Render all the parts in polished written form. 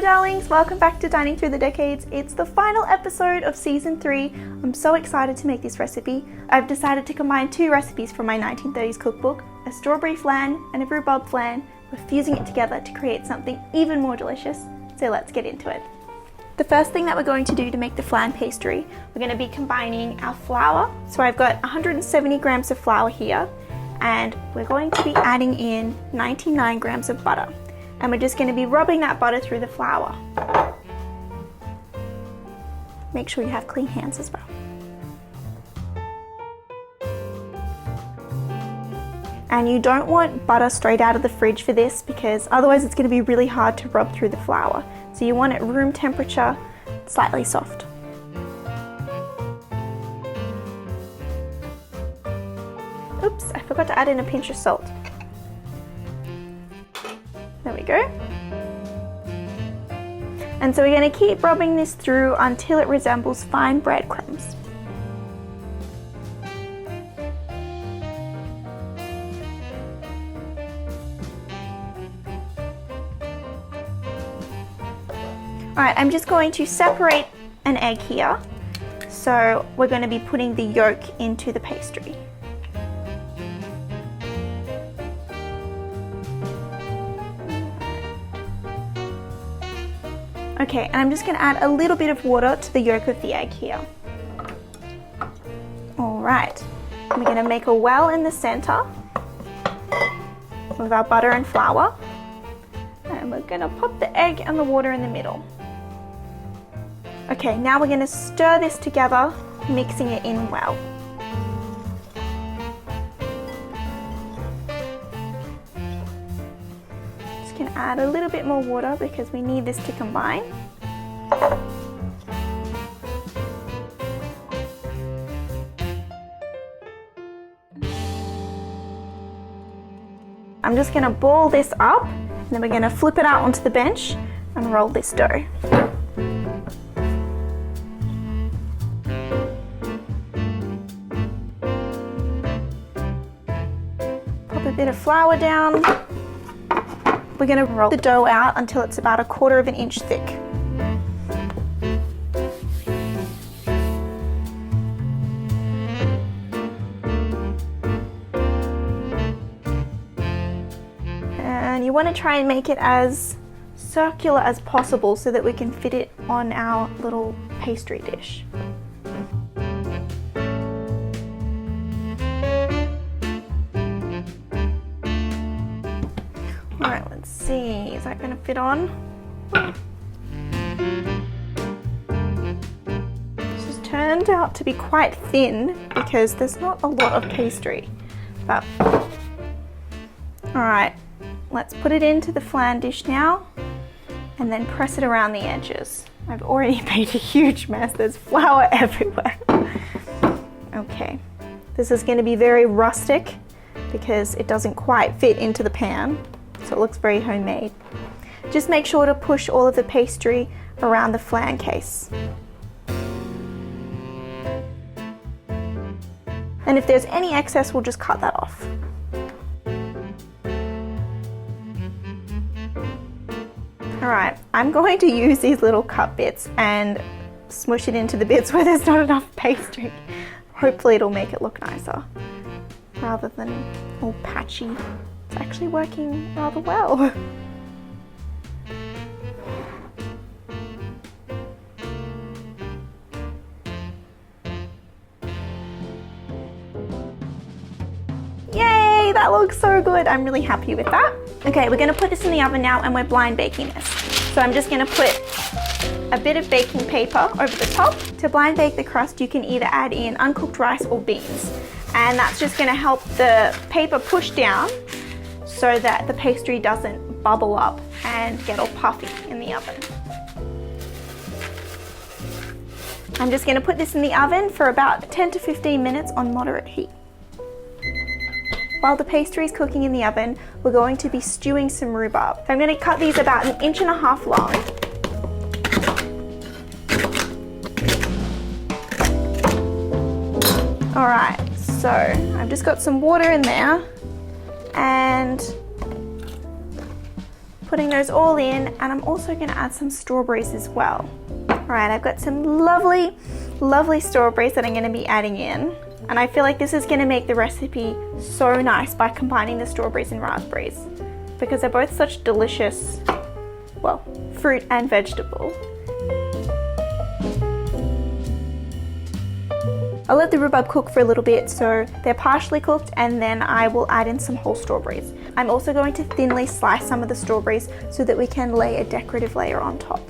darlings, welcome back to Dining Through the Decades. It's the final episode of season 3. I'm so excited to make this recipe. I've decided to combine 2 recipes from my 1930s cookbook, a strawberry flan and a rhubarb flan. We're fusing it together to create something even more delicious, so let's get into it. The first thing that we're going to do to make the flan pastry, we're going to be combining our flour. So I've got 170 grams of flour here, and we're going to be adding in 99 grams of butter. And we're just going to be rubbing that butter through the flour. Make sure you have clean hands as well. And you don't want butter straight out of the fridge for this, because otherwise it's going to be really hard to rub through the flour. So you want it room temperature, slightly soft. Oops, I forgot to add in a pinch of salt. There we go. And so we're going to keep rubbing this through until it resembles fine breadcrumbs. Alright, I'm just going to separate an egg here. So we're going to be putting the yolk into the pastry. Okay, and I'm just going to add a little bit of water to the yolk of the egg here. Alright, we're going to make a well in the center with our butter and flour. And we're going to pop the egg and the water in the middle. Okay, now we're going to stir this together, mixing it in well. Just going to add a little bit more water because we need this to combine. I'm just going to ball this up, and then we're going to flip it out onto the bench and roll this dough. Pop a bit of flour down. We're going to roll the dough out until it's about 1/4 inch thick. And you want to try and make it as circular as possible so that we can fit it on our little pastry dish. Alright, let's see, is that going to fit on? This has turned out to be quite thin because there's not a lot of pastry. But alright, let's put it into the flan dish now and then press it around the edges. I've already made a huge mess, there's flour everywhere. Okay, this is going to be very rustic because it doesn't quite fit into the pan. So it looks very homemade. Just make sure to push all of the pastry around the flan case. And if there's any excess, we'll just cut that off. Alright, I'm going to use these little cut bits and smush it into the bits where there's not enough pastry. Hopefully it'll make it look nicer, rather than all patchy. It's actually working rather well. Yay, that looks so good. I'm really happy with that. Okay, we're going to put this in the oven now and we're blind baking this. So I'm just going to put a bit of baking paper over the top. To blind bake the crust, you can either add in uncooked rice or beans. And that's just going to help the paper push down so that the pastry doesn't bubble up and get all puffy in the oven. I'm just going to put this in the oven for about 10 to 15 minutes on moderate heat. While the pastry is cooking in the oven, we're going to be stewing some rhubarb. So I'm going to cut these about 1.5 inches long. Alright, so I've just got some water in there and putting those all in, and I'm also going to add some strawberries as well. Alright, I've got some lovely, lovely strawberries that I'm going to be adding in. And I feel like this is going to make the recipe so nice by combining the strawberries and raspberries, because they're both such delicious, well, fruit and vegetable. I'll let the rhubarb cook for a little bit so they're partially cooked, and then I will add in some whole strawberries. I'm also going to thinly slice some of the strawberries so that we can lay a decorative layer on top.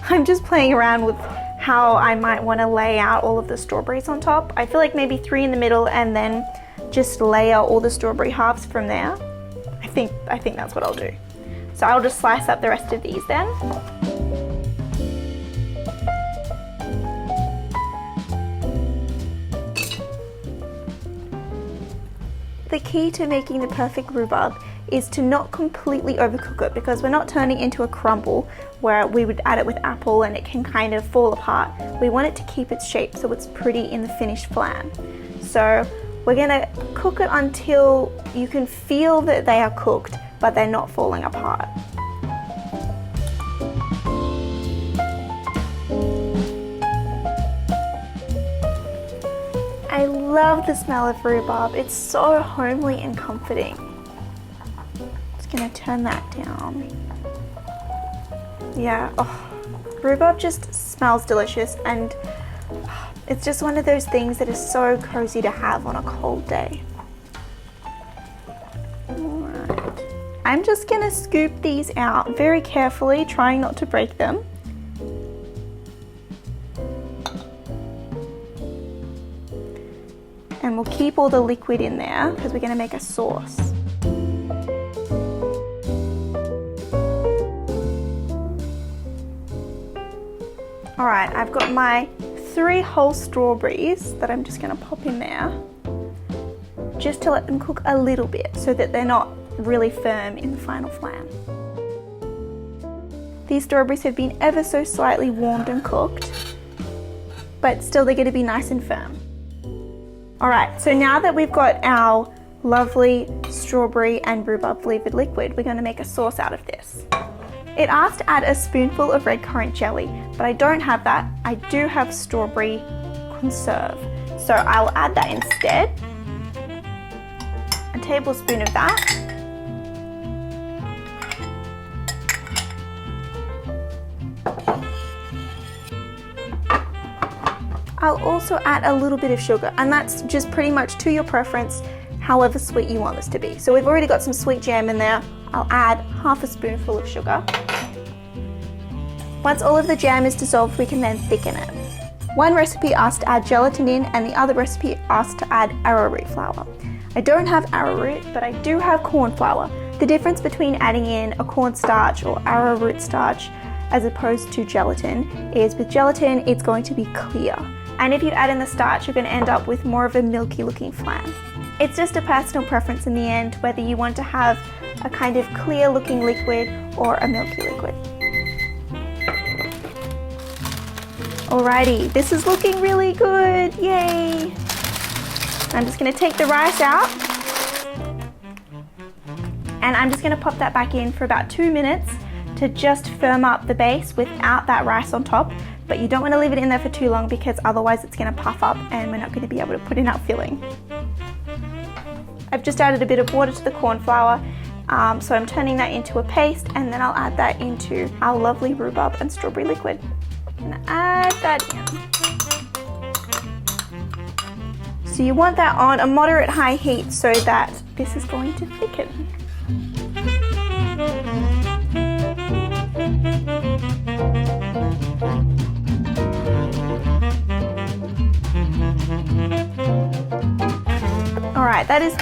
I'm just playing around with how I might want to lay out all of the strawberries on top. I feel like maybe 3 in the middle and then just layer all the strawberry halves from there. I think that's what I'll do. So I'll just slice up the rest of these then. The key to making the perfect rhubarb is to not completely overcook it, because we're not turning into a crumble where we would add it with apple and it can kind of fall apart. We want it to keep its shape so it's pretty in the finished flan. So we're going to cook it until you can feel that they are cooked, but they're not falling apart. I love the smell of rhubarb. It's so homely and comforting. Just gonna turn that down. Yeah, oh, rhubarb just smells delicious, and it's just one of those things that is so cozy to have on a cold day. Alright. I'm just gonna scoop these out very carefully, trying not to break them. And we'll keep all the liquid in there because we're going to make a sauce. Alright, I've got my 3 whole strawberries that I'm just going to pop in there, just to let them cook a little bit so that they're not really firm in the final flan. These strawberries have been ever so slightly warmed and cooked, but still they're going to be nice and firm. Alright, so now that we've got our lovely strawberry and rhubarb flavored liquid, we're going to make a sauce out of this. It asked to add a spoonful of red currant jelly, but I don't have that. I do have strawberry conserve, so I'll add that instead. A tablespoon of that. I'll also add a little bit of sugar, and that's just pretty much to your preference, however sweet you want this to be. So we've already got some sweet jam in there. I'll add half a spoonful of sugar. Once all of the jam is dissolved, we can then thicken it. One recipe asked to add gelatin in, and the other recipe asked to add arrowroot flour. I don't have arrowroot, but I do have corn flour. The difference between adding in a cornstarch or arrowroot starch as opposed to gelatin is with gelatin, it's going to be clear. And if you add in the starch, you're going to end up with more of a milky looking flan. It's just a personal preference in the end, whether you want to have a kind of clear looking liquid or a milky liquid. Alrighty, this is looking really good, yay! I'm just going to take the rice out, and I'm just going to pop that back in for about 2 minutes to just firm up the base without that rice on top. But you don't want to leave it in there for too long, because otherwise it's going to puff up and we're not going to be able to put in our filling. I've just added a bit of water to the corn flour, so I'm turning that into a paste, and then I'll add that into our lovely rhubarb and strawberry liquid. I'm going to add that in. So you want that on a moderate high heat so that this is going to thicken. Alright, that is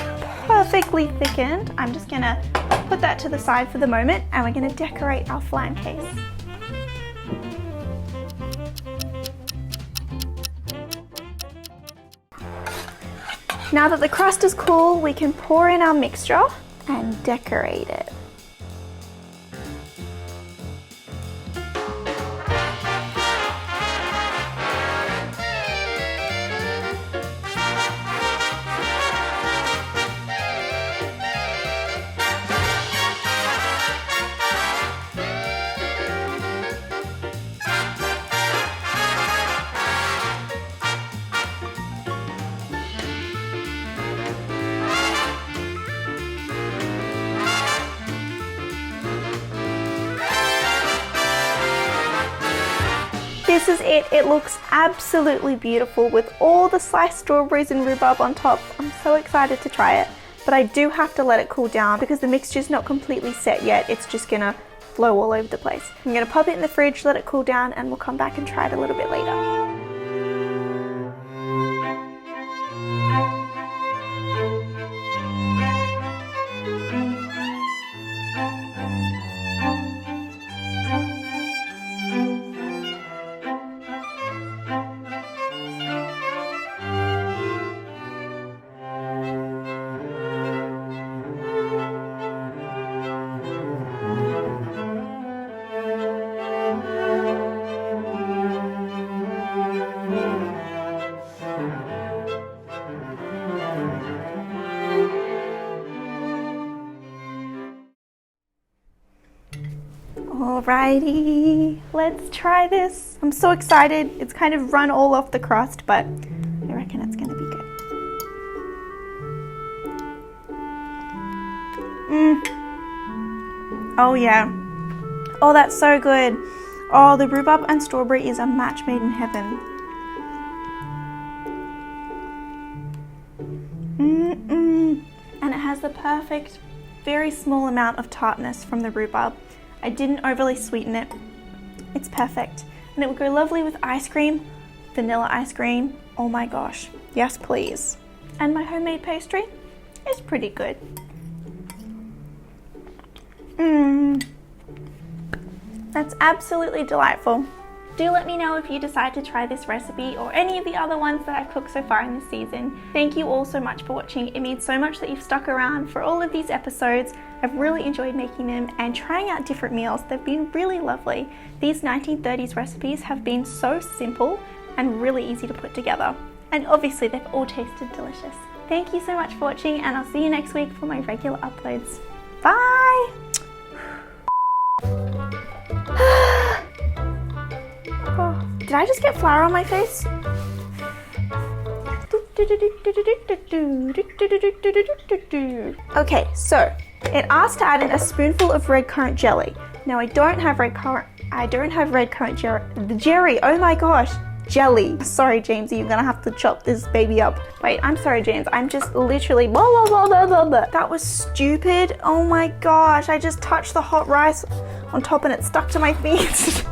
perfectly thickened. I'm just gonna put that to the side for the moment, and we're gonna decorate our flan case. Now that the crust is cool, we can pour in our mixture and decorate it. this is it. It looks absolutely beautiful with all the sliced strawberries and rhubarb on top. I'm so excited to try it, but I do have to let it cool down because the mixture's not completely set yet. It's just gonna flow all over the place. I'm gonna pop it in the fridge, let it cool down, and we'll come back and try it a little bit later. Alrighty, let's try this. I'm so excited. It's kind of run all off the crust, but I reckon it's gonna be good. Oh yeah. Oh, that's so good. Oh, the rhubarb and strawberry is a match made in heaven. And it has the perfect, very small amount of tartness from the rhubarb. I didn't overly sweeten it. It's perfect. And it would go lovely with ice cream, vanilla ice cream. Oh my gosh, yes please. And my homemade pastry is pretty good. That's absolutely delightful. Do let me know if you decide to try this recipe or any of the other ones that I've cooked so far in this season. Thank you all so much for watching. It means so much that you've stuck around for all of these episodes. I've really enjoyed making them and trying out different meals. They've been really lovely. These 1930s recipes have been so simple and really easy to put together. And obviously they've all tasted delicious. Thank you so much for watching, and I'll see you next week for my regular uploads. Bye! Oh, did I just get flour on my face? Okay, so it asked to add in a spoonful of red currant jelly. Now I don't have red currant jelly. Oh my gosh, jelly. Sorry, Jamesy, you're gonna have to chop this baby up. Wait, I'm sorry, James. I'm just literally blah, blah, blah, blah, blah, blah. That was stupid. Oh my gosh, I just touched the hot rice on top and it stuck to my feet.